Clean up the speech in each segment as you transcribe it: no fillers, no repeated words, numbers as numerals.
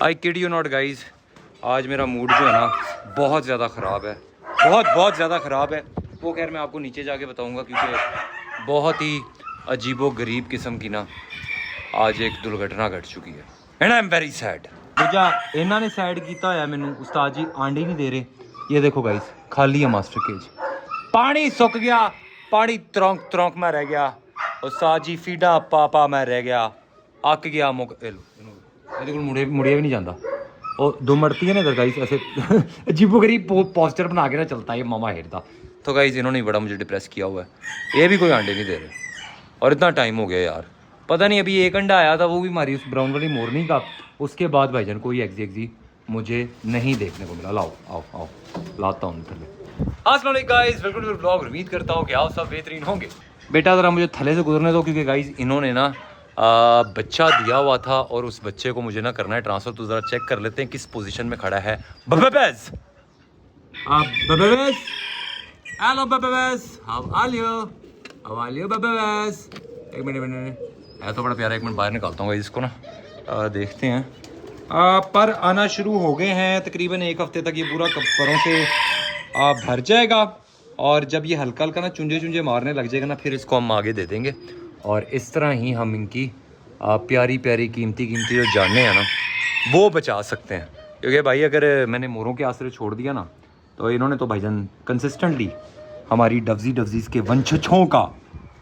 I kid you not guys, आज मेरा mood जो है ना बहुत ज़्यादा ख़राब है, बहुत ज़्यादा ख़राब है। वो खैर मैं आपको नीचे जाके बताऊंगा, क्योंकि बहुत ही अजीबो गरीब किस्म की ना आज एक दुर्घटना घट चुकी है and I am very sad. दूजा इन्होंने सैड किया होया मैनू, उस्ताद जी आंडे नहीं दे रहे। ये देखो गाइस, खाली है मास्टर केज, पानी सुक गया, पानी त्रौंक त्रौंक में रह गया। उस्ताद जी फीडा पापा मैं रह गया, अक गया मुक। ਇਹਦੇ ਕੋਲ ਮੁੜਿਆ ਵੀ नहीं जाता। और दो मरती है ना इधर गाइस, ऐसे अजीबो गरीब पोस्टर बना के ना चलता है मामा हेरता। तो गाइस इन्होंने बड़ा मुझे डिप्रेस किया हुआ है। ये भी कोई अंडे नहीं दे रहे और इतना टाइम हो गया यार। पता नहीं, अभी एक अंडा आया था, वो भी हमारी उस ब्राउन वाली मोरनी का। उसके बाद भाईजान कोई एग्जी मुझे नहीं देखने को मिला। लाओ आओ आओ लाता हूँ थले। अस्सलाम वालेकुम guys, welcome to the vlog. उम्मीद करता हूँ कि आप सब बेहतरीन होंगे। बेटा ज़रा मुझे थले से गुजरने दो, क्योंकि गाइस इन्होंने ना बच्चा दिया हुआ था और उस बच्चे को मुझे ना करना है ट्रांसफ़र। तो ज़रा चेक कर लेते हैं किस पोजीशन में खड़ा है। बबेबेस बबेबेस, हेलो बबेबेस, हाउ आर यू बबेबेस। एक मिनट है तो बड़ा प्यारा, एक मिनट बाहर निकालता हूँ इसको ना। देखते हैं। पर आना शुरू हो गए हैं, तकरीबन एक हफ्ते तक ये पूरा परों से भर जाएगा। और जब ये हल्का हल्का ना चुंजे मारने लग जाएगा ना, फिर इसको हम आगे दे देंगे। और इस तरह ही हम इनकी प्यारी प्यारी कीमती जो जाने हैं ना वो बचा सकते हैं। क्योंकि भाई अगर मैंने मोरों के आसरे छोड़ दिया ना, तो इन्होंने तो भाईजान कंसिस्टेंटली हमारी डवजीज के वंशजों का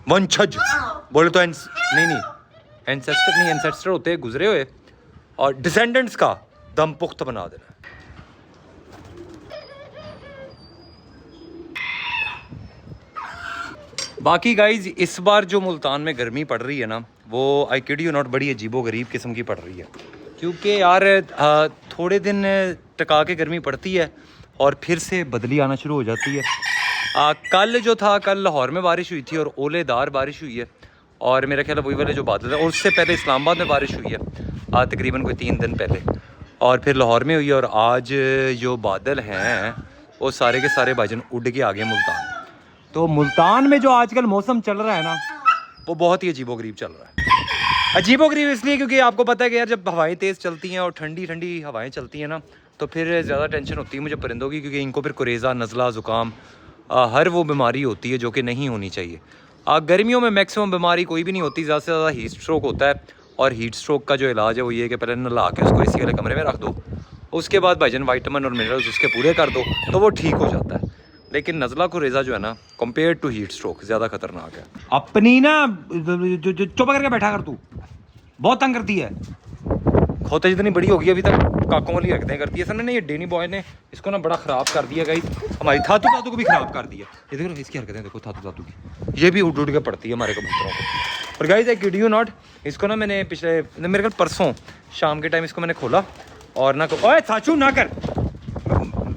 वंशज बोले तो नहीं एंसेस्टर होते हैं गुजरे हुए, और डिसेंडेंट्स का दम पुख्त बना देना। बाकी गाइज इस बार जो मुल्तान में गर्मी पड़ रही है ना, वो आई किड यू नॉट बड़ी अजीबो गरीब किस्म की पड़ रही है। क्योंकि यार थोड़े दिन टका के गर्मी पड़ती है और फिर से बदली आना शुरू हो जाती है। कल जो था, कल लाहौर में बारिश हुई थी और ओलेदार बारिश हुई है। और मेरा ख्याल है वही वाले जो बादल है, और उससे पहले इस्लामाबाद में बारिश हुई है तकरीबन कोई 3 दिन पहले, और फिर लाहौर में हुई है। और आज जो बादल हैं वो सारे के सारे भाईजान उड़ के आ गए मुल्तान। तो मुल्तान में जो आजकल मौसम चल रहा है ना, वो बहुत ही अजीबोगरीब चल रहा है। अजीबोगरीब इसलिए क्योंकि आपको पता है कि यार जब हवाएं तेज़ चलती हैं और ठंडी ठंडी हवाएं चलती हैं ना, तो फिर ज़्यादा टेंशन होती है मुझे परिंदों की, क्योंकि इनको फिर कुरेज़ा, नज़ला, ज़ुकाम हर वो बीमारी होती है जो कि नहीं होनी चाहिए। गर्मियों में मैक्सिमम बीमारी कोई भी नहीं होती, ज़्यादा से ज़्यादा हीट स्ट्रोक होता है। और हीट स्ट्रोक का जो इलाज है वो ये है कि पहले नला के उसको एसी वाले कमरे में रख दो, उसके बाद भाईजान वाइटामिन और मिनरल्स उसके पूरे कर दो, तो वो ठीक हो जाता है। लेकिन नज़ला कुरेज़ा जो है ना, कंपेयर टू हीट स्ट्रोक ज़्यादा खतरनाक है। अपनी ना चुप करके बैठा कर, तू बहुत तंग करती है। खोते जितनी बड़ी होगी अभी तक काकों वाली हरकतें करती है। सर ने ये डेनी बॉय ने इसको ना बड़ा ख़राब कर दिया गाइस, हमारी थातू को भी ख़राब कर दिया। ये देखो इसकी हरकतें देखो, थातू की ये भी उड़ के पड़ती है हमारे कबूतरों को। और guys I kid you not, इसको ना मैंने पिछले मेरे ख्याल परसों शाम के टाइम इसको मैंने खोला और ना ओए साचू ना कर,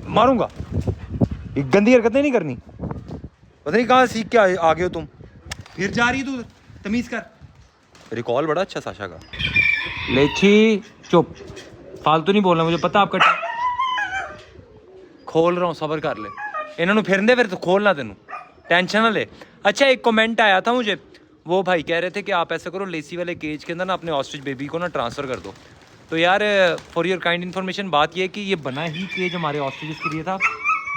मारूंगा। गंदी हरकतें नहीं करनी। पता नहीं कहाँ सीख के आ गए हो तुम, फिर जा रही तू, तमीज़ कर। रिकॉल बड़ा अच्छा साशा का। लेची चुप, फालतू नहीं बोलना, मुझे पता आपका। खोल रहा हूँ, सब्र कर ले। इन्होंने फिर दे, फिर तो खोलना तेनू, टेंशन ना ले। अच्छा एक कमेंट आया था मुझे, वो भाई कह रहे थे कि आप ऐसा करो, लेसी वाले केज के अंदर ना अपने ऑस्ट्रिच बेबी को ना ट्रांसफ़र कर दो। तो यार फॉर योर काइंड इन्फॉर्मेशन, बात ये है कि ये बना ही केज हमारे ऑस्ट्रिच के लिए था,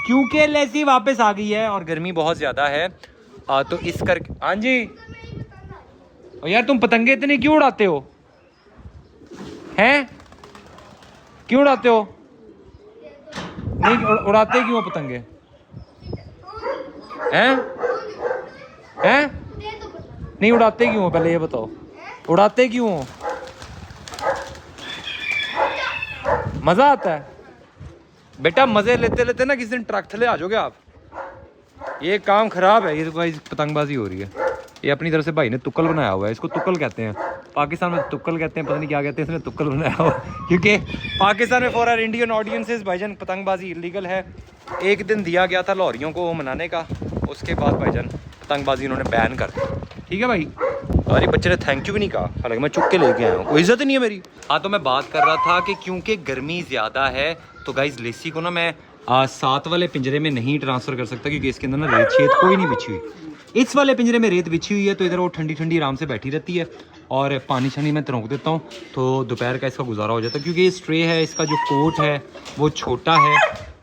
क्योंकि लेसी वापस आ गई है और गर्मी बहुत ज़्यादा है। तो इस करके हाँ जी। और यार तुम पतंगे इतने क्यों उड़ाते हो हैं, क्यों उड़ाते हो? नहीं उड़ाते क्यों हो पतंगे हैं? नहीं उड़ाते क्यों हो, पहले ये बताओ, उड़ाते क्यों हो? मज़ा आता है बेटा, मज़े लेते लेते ना किसी दिन ट्रक थले आ जाओगे आप। ये काम ख़राब है, ये तो भाई पतंगबाजी हो रही है। ये अपनी तरफ से भाई ने तुक्कल बनाया हुआ है, इसको तुक्कल कहते हैं, पाकिस्तान में तुक्कल कहते हैं, पता नहीं क्या कहते हैं, इसने तुक्कल बनाया हुआ। क्योंकि पाकिस्तान में फॉर आर इंडियन ऑडियंसेस भाईजान पतंगबाजी इलीगल है। एक दिन दिया गया था लाहौरियों को मनाने का, उसके बाद भाईजान पतंगबाजी इन्होंने बैन कर दी। ठीक है भाई, और बच्चे ने थैंक यू भी नहीं कहा, हालांकि मैं चुप के लेके आया हूँ, कोई इज्जत नहीं है मेरी। हाँ तो मैं बात कर रहा था कि क्योंकि गर्मी ज़्यादा है, तो गाइज लेसी को ना मैं 7 वाले पिंजरे में नहीं ट्रांसफ़र कर सकता, क्योंकि इसके अंदर ना रेत शेत कोई नहीं बिछी हुई। इस वाले पिंजरे में रेत बिछी हुई है तो इधर वो ठंडी ठंडी आराम से बैठी रहती है और पानी शानी मैं रोक देता हूँ तो दोपहर का इसका गुजारा हो जाता है। क्योंकि ये स्ट्रे है, इसका जो कोट है वो छोटा है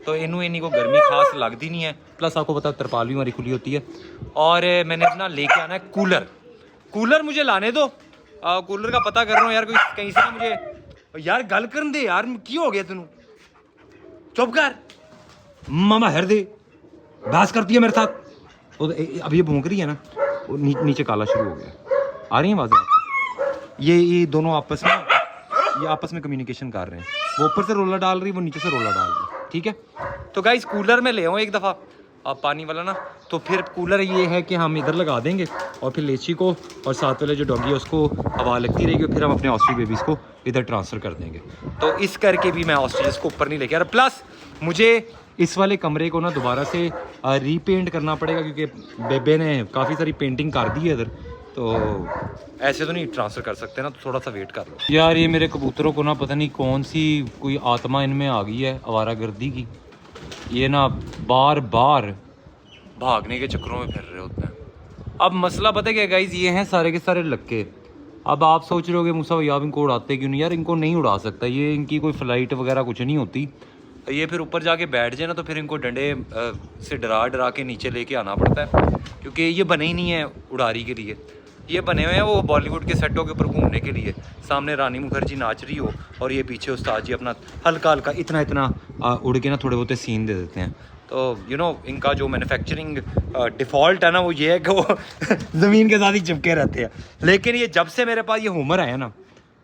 तो इन्हीं को गर्मी खास लगती नहीं है। प्लस आपको पता तरपाल भी हमारी खुली होती है। और मैंने अपना लेके आना है कूलर मुझे लाने दो। कूलर का पता कर रहा हूँ यार, कोई कहीं से ना मुझे यार गल कर दे यार, की हो गया तेनू, चुप कर मामा हर दे, बहस करती है मेरे साथ। तो अब ये भौंक रही है ना, वो नीचे काला शुरू हो गया। आ रही है आवाज़? ये दोनों आपस में कम्युनिकेशन कर रहे हैं। वो ऊपर से रोला डाल रही है, वो नीचे से रोला डाल रही है। ठीक है, तो गाइस कूलर में ले आऊँ एक दफ़ा अब पानी वाला ना, तो फिर कूलर ये है कि हम इधर लगा देंगे और फिर लेची को और साथ वाले जो डॉगी है उसको हवा लगती रहेगी और फिर हम अपने ऑस्ट्रिच बेबीज़ को इधर ट्रांसफ़र कर देंगे। तो इस करके भी मैं ऑस्ट्रिच को ऊपर नहीं लेके आ रहा। प्लस मुझे इस वाले कमरे को ना दोबारा से रीपेंट करना पड़ेगा क्योंकि बेबे ने काफ़ी सारी पेंटिंग कर दी है इधर, तो ऐसे तो नहीं ट्रांसफ़र कर सकते ना, तो थोड़ा सा वेट कर लो यार। ये मेरे कबूतरों को ना पता नहीं कौन सी कोई आत्मा इनमें आ गई है आवारागर्दी की। ये ना बार बार भागने के चक्करों में फिर रहे होते हैं। अब मसला पता है क्या गाइज, ये हैं सारे के सारे लक्के। अब आप सोच रहे होगे मूसा भैया आप इनको उड़ाते क्यों नहीं? यार इनको नहीं उड़ा सकता, ये इनकी कोई फ़्लाइट वगैरह कुछ नहीं होती। ये फिर ऊपर जाके बैठ जाए ना तो फिर इनको डंडे से डरा के नीचे लेके आना पड़ता है क्योंकि ये बने ही नहीं है उड़ारी के लिए। ये बने हुए हैं वो बॉलीवुड के सेटों के ऊपर घूमने के लिए। सामने रानी मुखर्जी नाच रही हो और ये पीछे उस्ताद जी अपना हल्का हल्का इतना उड़ के ना थोड़े बहुत सीन दे देते हैं। तो इनका जो मैन्युफैक्चरिंग डिफ़ॉल्ट है ना वो ये है कि वो ज़मीन के साथ ही चिपके रहते हैं। लेकिन ये जब से मेरे पास ये हुमर आया ना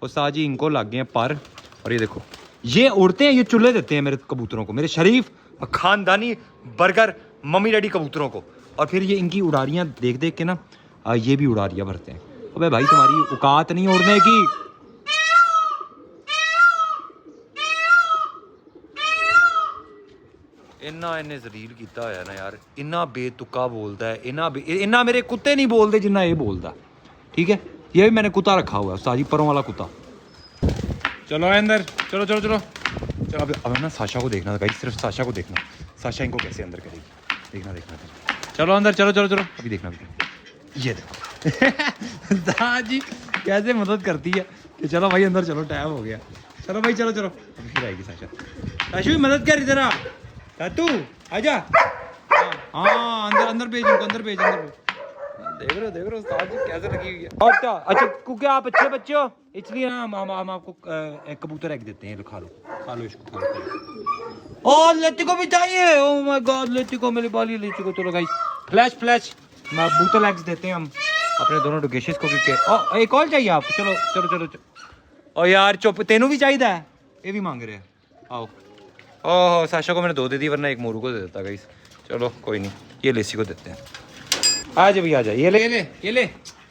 उस्ताद जी इनको लग गए हैं पर। और ये देखो ये उड़ते हैं, ये चूल्हे देते हैं मेरे कबूतरों को, मेरे शरीफ ख़ानदानी बर्गर मम्मी डैडी कबूतरों को। और फिर ये इनकी उड़ारियाँ देख देख के ना ये भी उड़ारियाँ भरते हैं। अबे भाई तुम्हारी औकात नहीं उड़ने की। इन्हें जलील किया होया ना यार, इन्ना बेतुका बोलता है, इन्ना मेरे कुत्ते नहीं बोलते जिन्ना ये बोलता। ठीक है, ये भी मैंने कुत्ता रखा हुआ है साजी परों वाला कुत्ता। चलो अंदर, चलो चलो चलो चलो। अब ना साशा को देखना था, सिर्फ साशा को देखना, साशा इनको कैसे अंदर करेगी देखना। चलो अंदर, चलो चलो चलो, अभी देखना ये देखो साजी कैसे मदद करती है कि चलो भाई अंदर चलो, टाइम हो गया, चलो भाई चलो चलो। अभी फिर आएगी साशा। साशु मदद कर इधर आ, तू आजा। हाँ अंदर भेज इनको, अंदर भेज। देख रहे हो साजी कैसे लगी हुई है। अच्छा क्योंकि आप अच्छे बच्चे हो इसलिए हम आपको कबूतर एग देते हैं, खा लो इसको, खा लो। और लेटी को भी चाहिए, ओह माय गॉड लेटी को, मेरी बाली लेटी को। चलो गाइस फ्लैश बूतल एग्स देते हैं हम अपने दोनों डुगेशिस को क्योंकि एक और चाहिए आपको। चलो चलो चलो चलो। और यार चुप, तेनू भी चाहिए, ये भी मांग रहे हैं। आओ। ओह साशा को मैंने 2 दे दी वरना एक मोरू को दे देता गाइस। चलो कोई नहीं, ये लेसी को देते हैं। आ जा भैया आ जा, ये ले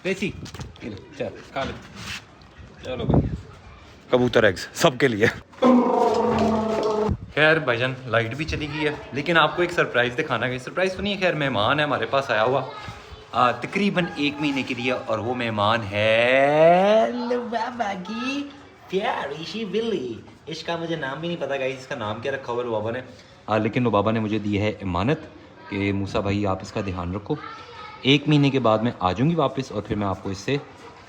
लेसी, ये ले चल खा ले। चलो भाई कबूतर एग्स सबके लिए। खैर भाईजान लाइट भी चली गई है, लेकिन आपको एक सरप्राइज़ दिखाना है। सरप्राइज़ तो नहीं है, खैर मेहमान है हमारे पास आया हुआ तकरीबन 1 महीने के लिए। और वो मेहमान है लुबाबा की प्यारी सी बिल्ली। इसका मुझे नाम भी नहीं पता गाइस, इसका नाम क्या रखा हुआ लुबाबा ने। लेकिन लुबाबा ने मुझे दी है इमानत कि मूसा भाई आप इसका ध्यान रखो, 1 महीने के बाद मैं आ जाऊँगी वापस और फिर मैं आपको इससे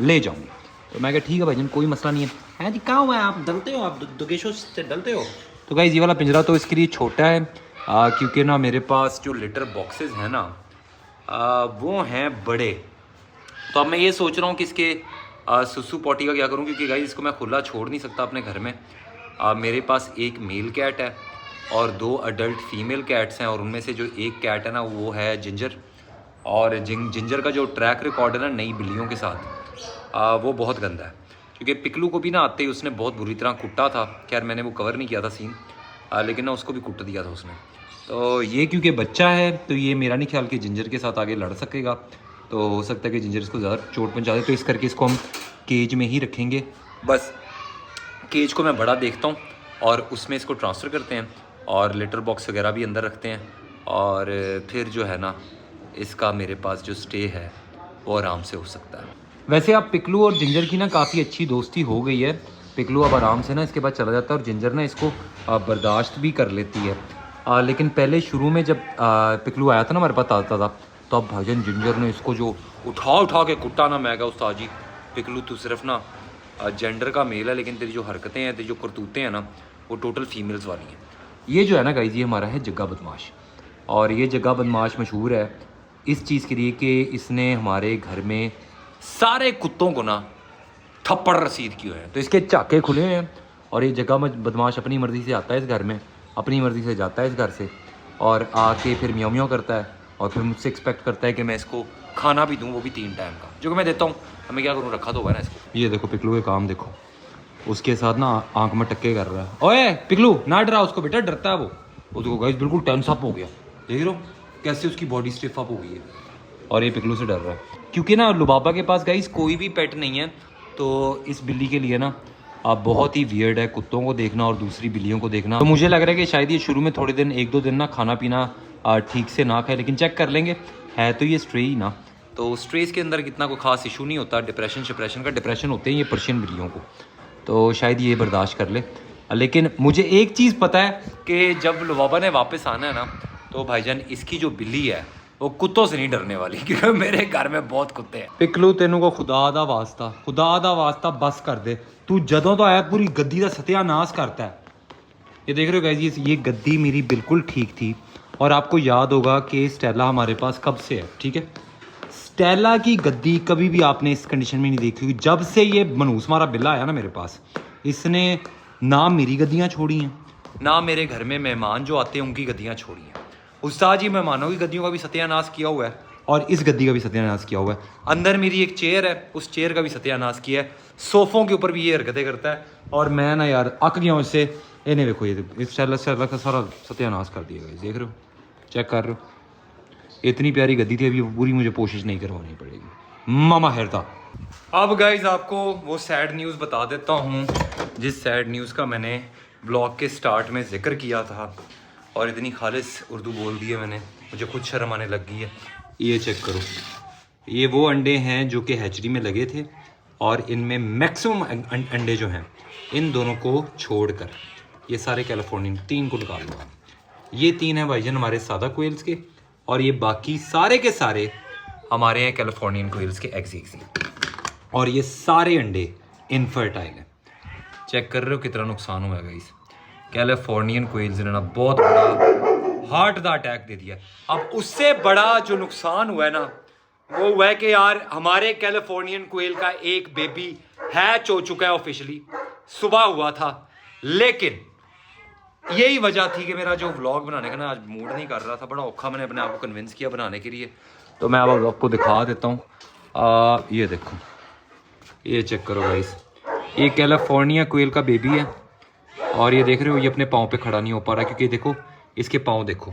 ले जाऊँगी। तो मैं कहा ठीक है भाईजान कोई मसला नहीं है। हाँ जी कहाँ हुआ है, आप डलते हो, आप दुगेशों से डलते हो। तो गाइस ये वाला पिंजरा तो इसके लिए छोटा है क्योंकि ना मेरे पास जो लिटर बॉक्सेस हैं ना वो हैं बड़े। तो अब मैं ये सोच रहा हूँ कि इसके सुसु पॉटी का क्या करूँ, क्योंकि गाइस इसको मैं खुला छोड़ नहीं सकता अपने घर में। मेरे पास एक मेल कैट है और 2 अडल्ट फीमेल कैट्स हैं और उनमें से जो एक कैट है ना वो है जिंजर। और जिंजर का जो ट्रैक रिकॉर्ड है ना नई बिल्लियों के साथ वो बहुत गंदा है, क्योंकि पिकलू को भी ना आते ही उसने बहुत बुरी तरह कुटा था। खैर मैंने वो कवर नहीं किया था सीन, लेकिन ना उसको भी कुट दिया था उसने। तो ये क्योंकि बच्चा है तो ये मेरा नहीं ख्याल कि जिंजर के साथ आगे लड़ सकेगा, तो हो सकता है कि जिंजर इसको ज़्यादा चोट पहुँचा दे। तो इस करके इसको हम केज में ही रखेंगे। बस केज को मैं बड़ा देखता हूँ और उसमें इसको ट्रांसफ़र करते हैं और लेटर बॉक्स वगैरह भी अंदर रखते हैं। और फिर जो है ना इसका मेरे पास जो स्टे है वो आराम से हो सकता है। वैसे अब पिकलू और जिंजर की ना काफ़ी अच्छी दोस्ती हो गई है। पिकलू अब आराम से ना इसके बाद चला जाता है और जिंजर ना इसको बर्दाश्त भी कर लेती है। लेकिन पहले शुरू में जब पिकलू आया था ना हमारे पास ताज़ा, तब भाईजान जिंजर ने इसको जो उठा के कुट्टा ना, मैं कहा उस्ताद जी पिकलू तू सिर्फ ना जेंडर का मेल है, लेकिन तेरी जो हरकतें हैं, तेरी जो करतूतें हैं ना, वो टोटल फीमेल्स वाली हैं। ये जो है ना गाइस, ये हमारा है जग्गा बदमाश। और ये जग्गा बदमाश मशहूर है इस चीज़ के लिए कि इसने हमारे घर में सारे कुत्तों को ना थप्पड़ रसीद किए हैं। तो इसके चाके खुले हैं और ये जगह बदमाश अपनी मर्ज़ी से आता है इस घर में, अपनी मर्ज़ी से जाता है इस घर से, और आके फिर म्याऊं म्याऊं करता है और फिर मुझसे एक्सपेक्ट करता है कि मैं इसको खाना भी दूँ, वो भी 3 टाइम का, जो कि मैं देता हूँ। हमें क्या करूँ, रखा तो हुआ ना इसको। ये देखो पिकलू के काम देखो, उसके साथ ना आंख में टक्के कर रहा है। ओए पिकलू ना डरा उसको बेटा, डरता है वो देखो गाइस बिल्कुल टेंस अप हो गया, देख रहे हो कैसे उसकी बॉडी स्टिफ अप हो गई है, और ये पिकलू से डर रहा है। क्योंकि ना लुबाबा के पास गाइस कोई भी पेट नहीं है, तो इस बिल्ली के लिए ना अब बहुत ही वियर्ड है कुत्तों को देखना और दूसरी बिल्लियों को देखना। तो मुझे लग रहा है कि शायद ये शुरू में थोड़े दिन 1-2 दिन ना खाना पीना ठीक से ना खाए, लेकिन चेक कर लेंगे। है तो ये स्ट्रे ही ना, तो स्ट्रेस के अंदर इतना कोई खास इशू नहीं होता। डिप्रेशन होते हैं ये पर्शियन बिल्लियों को, तो शायद ये बर्दाश्त कर ले। लेकिन मुझे एक चीज़ पता है कि जब लुबाबा ने वापस आना है ना, तो भाईजान इसकी जो बिल्ली है वो कुत्तों से नहीं डरने वाली, क्योंकि मेरे घर में बहुत कुत्ते हैं। पिकलू तेनू को खुदा दा वास्ता बस कर दे, तू जदों तो आया पूरी गद्दी का सत्यानाश करता है। ये देख रहे हो गाइस, ये गद्दी मेरी बिल्कुल ठीक थी, और आपको याद होगा कि स्टेला हमारे पास कब से है, ठीक है। स्टेला की गद्दी कभी भी आपने इस कंडीशन में नहीं देखी हुई। जब से ये मनूस हमारा बिल्ला आया ना मेरे पास, इसने ना मेरी गद्दियाँ छोड़ी हैं, ना मेरे घर में मेहमान जो आते हैं उनकी गद्दियाँ छोड़ी हैं। उस्ताद जी मेहमानों की गद्दियों का भी सत्यानाश किया हुआ है, और इस गद्दी का भी सत्यानाश किया हुआ है। अंदर मेरी एक चेयर है, उस चेयर का भी सत्यानाश किया है। सोफ़ों के ऊपर भी ये हरकतें करता है, और मैं ना यार अक गया हूँ इससे। इन्हें देखो, ये इस स्टेला का सारा सत्यानाश कर दिया गया, देख रहे हो, चेक कर रहे हो। इतनी प्यारी गद्दी थी, अभी पूरी मुझे कोशिश नहीं करवानी पड़ेगी मामा हेरता। अब गाइज आपको वो सैड न्यूज़ बता देता हूँ, जिस सैड न्यूज़ का मैंने ब्लॉग के स्टार्ट में जिक्र किया था, और इतनी खालिस उर्दू बोल दी है मैंने, मुझे खुद शर्म आने लग गई है। ये चेक करो, ये वो अंडे हैं जो कि हैचरी में लगे थे, और इनमें मैक्सिमम अंडे जो हैं, इन दोनों को छोड़कर ये सारे कैलिफोर्नियन 3 को निकाल लो। ये 3 हैं भाईजान हमारे सादा कोयल्स के, और ये बाकी सारे के सारे हमारे हैं कैलिफोर्नियन कोयल्स के एग्स। और ये सारे अंडे इनफर्टाइल हैं। चेक कर रहे हो कितना नुकसान हुआ है गाइस। कैलिफोर्नियन कोयल्स ने ना बहुत बड़ा हार्ट का अटैक दे दिया। अब उससे बड़ा जो नुकसान हुआ है ना, वो हुआ है कि यार हमारे कैलिफोर्नियन कोयल का एक बेबी हैच हो चुका है ऑफिशियली, सुबह हुआ था। लेकिन यही वजह थी कि मेरा जो व्लॉग बनाने का ना आज मूड नहीं कर रहा था, बड़ा औखा मैंने अपने आप को कन्विंस किया बनाने के लिए। तो मैं अब आपको दिखा देता हूँ। ये देखो, ये चेक करो गाइस, ये कैलिफोर्निया कोयल का बेबी है, और ये देख रहे हो ये अपने पाँव पे खड़ा नहीं हो पा रहा, क्योंकि देखो इसके पाँव देखो,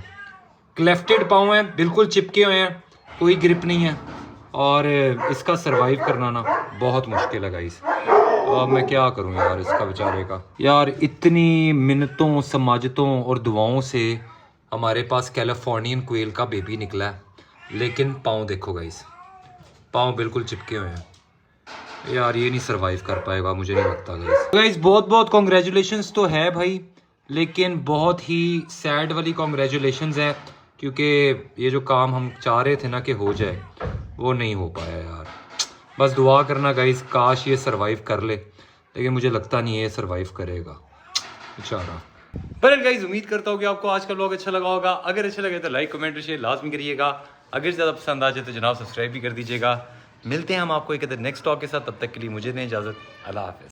क्लेफ्टेड पाँव हैं, बिल्कुल चिपके हुए हैं, कोई ग्रिप नहीं है, और इसका सरवाइव करना ना बहुत मुश्किल है गाइस। अब मैं क्या करूं यार इसका बेचारे का। यार इतनी मिन्नतों समाजतों और दुआओं से हमारे पास कैलिफोर्नियन कोयल का बेबी निकला है, लेकिन पाँव देखो गाइस, पाँव बिल्कुल चिपके हुए हैं। यार ये नहीं सरवाइव कर पाएगा, मुझे नहीं लगता गाइस। बहुत बहुत कॉन्ग्रेचुलेशंस तो है भाई, लेकिन बहुत ही सैड वाली कॉन्ग्रेचुलेशंस है, क्योंकि ये जो काम हम चाह रहे थे ना कि हो जाए, वो नहीं हो पाया यार। बस दुआ करना गाइस, काश ये सरवाइव कर ले, लेकिन मुझे लगता नहीं है ये सरवाइव करेगा बेचारा। पर गाइस उम्मीद करता हूँ कि आपको आज का व्लॉग अच्छा लगा होगा। अगर अच्छा लगे तो लाइक कमेंट और शेयर लाजमी करिएगा। अगर ज़्यादा पसंद आ जाए तो जनाब सब्सक्राइब भी कर दीजिएगा। मिलते हैं हम आपको एक नेक्स्ट टॉक के साथ, तब तक के लिए मुझे दें इजाज़त। अल्लाह हाफ़िज़।